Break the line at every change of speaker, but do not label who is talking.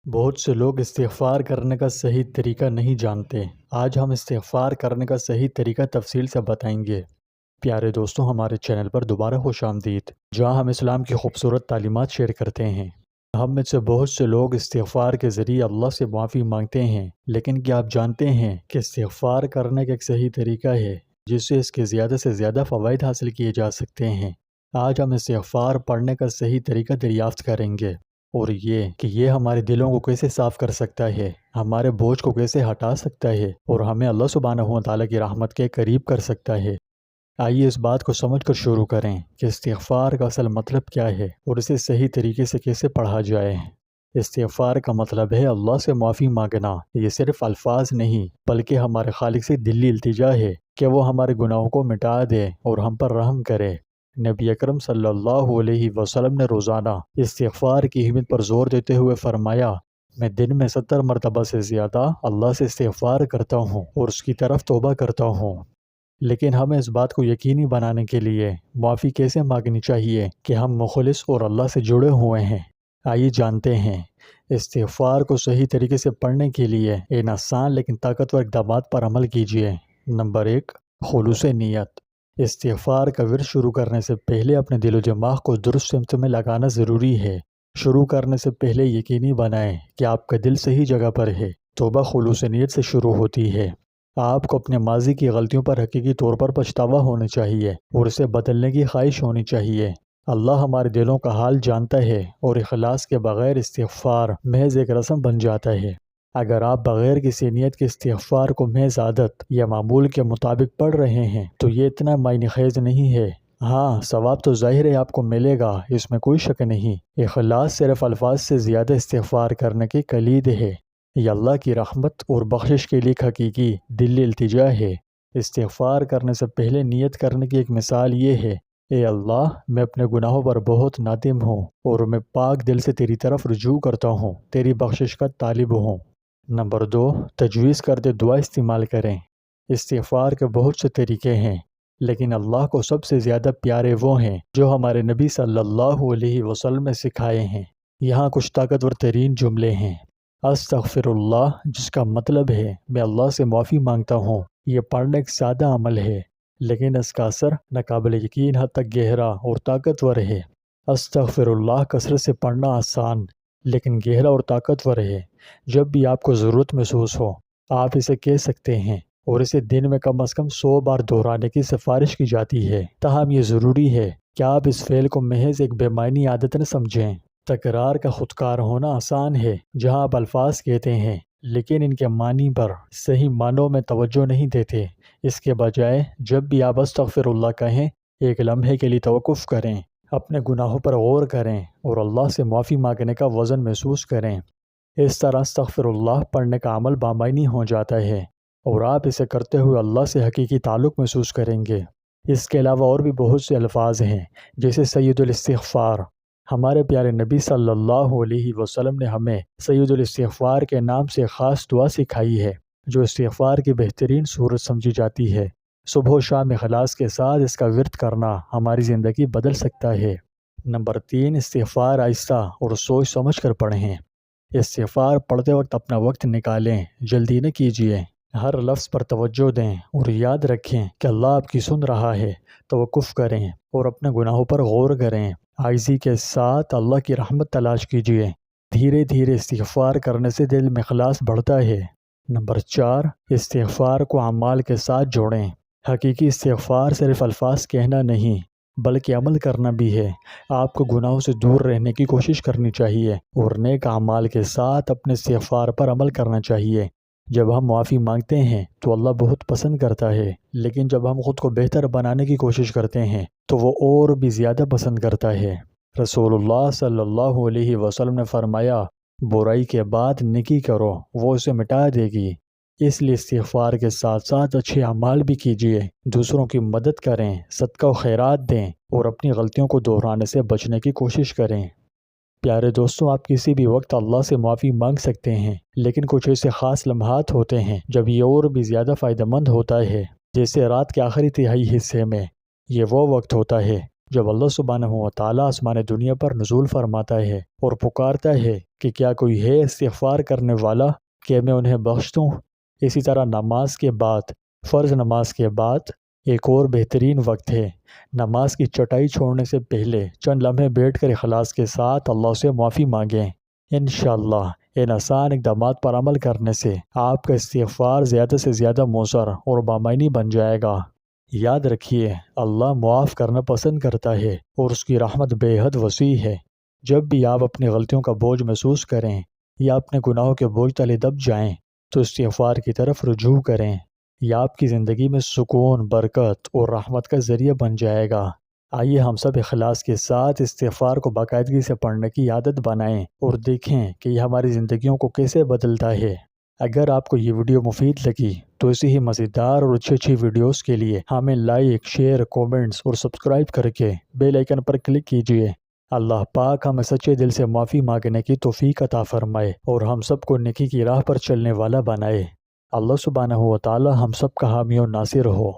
بہت سے لوگ استغفار کرنے کا صحیح طریقہ نہیں جانتے۔ آج ہم استغفار کرنے کا صحیح طریقہ تفصیل سے بتائیں گے۔ پیارے دوستوں، ہمارے چینل پر دوبارہ خوش آمدید، جہاں ہم اسلام کی خوبصورت تعلیمات شیئر کرتے ہیں۔ ہم میں سے بہت سے لوگ استغفار کے ذریعے اللہ سے معافی مانگتے ہیں، لیکن کیا آپ جانتے ہیں کہ استغفار کرنے کا ایک صحیح طریقہ ہے جس سے اس کے زیادہ سے زیادہ فوائد حاصل کیے جا سکتے ہیں؟ آج ہم استغفار پڑھنے کا صحیح طریقہ دریافت کریں گے، اور یہ کہ یہ ہمارے دلوں کو کیسے صاف کر سکتا ہے، ہمارے بوجھ کو کیسے ہٹا سکتا ہے، اور ہمیں اللہ سبحانہ و تعالیٰ کی رحمت کے قریب کر سکتا ہے۔ آئیے اس بات کو سمجھ کر شروع کریں کہ استغفار کا اصل مطلب کیا ہے اور اسے صحیح طریقے سے کیسے پڑھا جائے۔ استغفار کا مطلب ہے اللہ سے معافی مانگنا۔ یہ صرف الفاظ نہیں، بلکہ ہمارے خالق سے دلی التجا ہے کہ وہ ہمارے گناہوں کو مٹا دے اور ہم پر رحم کرے۔ نبی اکرم صلی اللہ علیہ وسلم نے روزانہ استغفار کی اہمیت پر زور دیتے ہوئے فرمایا، میں دن میں 70 مرتبہ سے زیادہ اللہ سے استغفار کرتا ہوں اور اس کی طرف توبہ کرتا ہوں۔ لیکن ہمیں اس بات کو یقینی بنانے کے لیے معافی کیسے مانگنی چاہیے کہ ہم مخلص اور اللہ سے جڑے ہوئے ہیں؟ آئیے جانتے ہیں۔ استغفار کو صحیح طریقے سے پڑھنے کے لیے ان آسان لیکن طاقتور اقدامات پر عمل کیجیے۔ نمبر 1، خلوص نیت۔ استغفار کا ورد شروع کرنے سے پہلے اپنے دل و دماغ کو درست سمت میں لگانا ضروری ہے۔ شروع کرنے سے پہلے یقینی بنائیں کہ آپ کا دل صحیح جگہ پر ہے۔ توبہ خلوص نیت سے شروع ہوتی ہے۔ آپ کو اپنے ماضی کی غلطیوں پر حقیقی طور پر پچھتاوا ہونا چاہیے اور اسے بدلنے کی خواہش ہونی چاہیے۔ اللہ ہمارے دلوں کا حال جانتا ہے، اور اخلاص کے بغیر استغفار محض ایک رسم بن جاتا ہے۔ اگر آپ بغیر کسی نیت کے استغفار کو محض عادت یا معمول کے مطابق پڑھ رہے ہیں تو یہ اتنا معنی خیز نہیں ہے۔ ہاں، ثواب تو ظاہر ہے آپ کو ملے گا، اس میں کوئی شک نہیں۔ اخلاص صرف الفاظ سے زیادہ استغفار کرنے کی کلید ہے۔ یہ اللہ کی رحمت اور بخشش کے لیے حقیقی دلی التجا ہے۔ استغفار کرنے سے پہلے نیت کرنے کی ایک مثال یہ ہے، اے اللہ، میں اپنے گناہوں پر بہت نادم ہوں اور میں پاک دل سے تیری طرف رجوع کرتا ہوں، تیری بخشش کا طالب ہوں۔ نمبر 2، تجویز کردہ دعا استعمال کریں۔ استغفار کے بہت سے طریقے ہیں، لیکن اللہ کو سب سے زیادہ پیارے وہ ہیں جو ہمارے نبی صلی اللہ علیہ وسلم نے سکھائے ہیں۔ یہاں کچھ طاقتور ترین جملے ہیں۔ استغفر اللہ، جس کا مطلب ہے میں اللہ سے معافی مانگتا ہوں۔ یہ پڑھنا ایک سادہ عمل ہے، لیکن اس کا اثر ناقابل یقین حد تک گہرا اور طاقتور ہے۔ استغفر اللہ کثرت سے پڑھنا آسان لیکن گہرا اور طاقتور ہے۔ جب بھی آپ کو ضرورت محسوس ہو، آپ اسے کہہ سکتے ہیں، اور اسے دن میں کم از کم 100 بار دہرانے کی سفارش کی جاتی ہے۔ تاہم یہ ضروری ہے کہ آپ اس فعل کو محض ایک بے معنی عادت نہ سمجھیں۔ تکرار کا خودکار ہونا آسان ہے، جہاں آپ الفاظ کہتے ہیں لیکن ان کے معنی پر صحیح معنوں میں توجہ نہیں دیتے۔ اس کے بجائے جب بھی آپ استغفر اللہ کہیں، ایک لمحے کے لیے توقف کریں، اپنے گناہوں پر غور کریں اور اللہ سے معافی مانگنے کا وزن محسوس کریں۔ اس طرح استغفر اللہ پڑھنے کا عمل بامعنی ہو جاتا ہے، اور آپ اسے کرتے ہوئے اللہ سے حقیقی تعلق محسوس کریں گے۔ اس کے علاوہ اور بھی بہت سے الفاظ ہیں، جیسے سید الاستغفار۔ ہمارے پیارے نبی صلی اللہ علیہ وسلم نے ہمیں سید الاستغفار کے نام سے خاص دعا سکھائی ہے، جو استغفار کی بہترین صورت سمجھی جاتی ہے۔ صبح و شام اخلاص کے ساتھ اس کا ورد کرنا ہماری زندگی بدل سکتا ہے۔ نمبر 3، استغفار آہستہ اور سوچ سمجھ کر پڑھیں۔ استغفار پڑھتے وقت اپنا وقت نکالیں، جلدی نہ کیجیے۔ ہر لفظ پر توجہ دیں اور یاد رکھیں کہ اللہ آپ کی سن رہا ہے۔ توقف کریں اور اپنے گناہوں پر غور کریں۔ عاجزی کے ساتھ اللہ کی رحمت تلاش کیجیے۔ دھیرے دھیرے استغفار کرنے سے دل میں اخلاص بڑھتا ہے۔ نمبر 4، استغفار کو اعمال کے ساتھ جوڑیں۔ حقیقی استغفار صرف الفاظ کہنا نہیں بلکہ عمل کرنا بھی ہے۔ آپ کو گناہوں سے دور رہنے کی کوشش کرنی چاہیے اور نیک اعمال کے ساتھ اپنے استغفار پر عمل کرنا چاہیے۔ جب ہم معافی مانگتے ہیں تو اللہ بہت پسند کرتا ہے، لیکن جب ہم خود کو بہتر بنانے کی کوشش کرتے ہیں تو وہ اور بھی زیادہ پسند کرتا ہے۔ رسول اللہ صلی اللہ علیہ وسلم نے فرمایا، برائی کے بعد نیکی کرو، وہ اسے مٹا دے گی۔ اس لیے استغفار کے ساتھ ساتھ اچھے اعمال بھی کیجیے، دوسروں کی مدد کریں، صدقہ و خیرات دیں اور اپنی غلطیوں کو دہرانے سے بچنے کی کوشش کریں۔ پیارے دوستوں، آپ کسی بھی وقت اللہ سے معافی مانگ سکتے ہیں، لیکن کچھ ایسے خاص لمحات ہوتے ہیں جب یہ اور بھی زیادہ فائدہ مند ہوتا ہے، جیسے رات کے آخری تہائی حصے میں۔ یہ وہ وقت ہوتا ہے جب اللہ سبحانہ و تعالیٰ آسمان دنیا پر نزول فرماتا ہے اور پکارتا ہے کہ کیا کوئی ہے استغفار کرنے والا کہ میں انہیں بخش دوں۔ اسی طرح نماز کے بعد، فرض نماز کے بعد ایک اور بہترین وقت ہے۔ نماز کی چٹائی چھوڑنے سے پہلے چند لمحے بیٹھ کر اخلاص کے ساتھ اللہ سے معافی مانگیں۔ انشاءاللہ ان آسان اقدامات پر عمل کرنے سے آپ کا استغفار زیادہ سے زیادہ مؤثر اور بامعنی بن جائے گا۔ یاد رکھیے، اللہ معاف کرنا پسند کرتا ہے اور اس کی رحمت بے حد وسیع ہے۔ جب بھی آپ اپنی غلطیوں کا بوجھ محسوس کریں یا اپنے گناہوں کے بوجھ تلے دب جائیں تو استغفار کی طرف رجوع کریں۔ یہ آپ کی زندگی میں سکون، برکت اور رحمت کا ذریعہ بن جائے گا۔ آئیے ہم سب اخلاص کے ساتھ استغفار کو باقاعدگی سے پڑھنے کی عادت بنائیں اور دیکھیں کہ یہ ہماری زندگیوں کو کیسے بدلتا ہے۔ اگر آپ کو یہ ویڈیو مفید لگی تو اسی ہی مزیدار اور اچھی ویڈیوز کے لیے ہمیں لائک، شیئر، کومنٹس اور سبسکرائب کر کے بیل آئیکن پر کلک کیجیے۔ اللہ پاک ہمیں سچے دل سے معافی مانگنے کی توفیق عطا فرمائے اور ہم سب کو نیکی کی راہ پر چلنے والا بنائے۔ اللہ سبحانہ و تعالی ہم سب کا حامی و ناصر ہو۔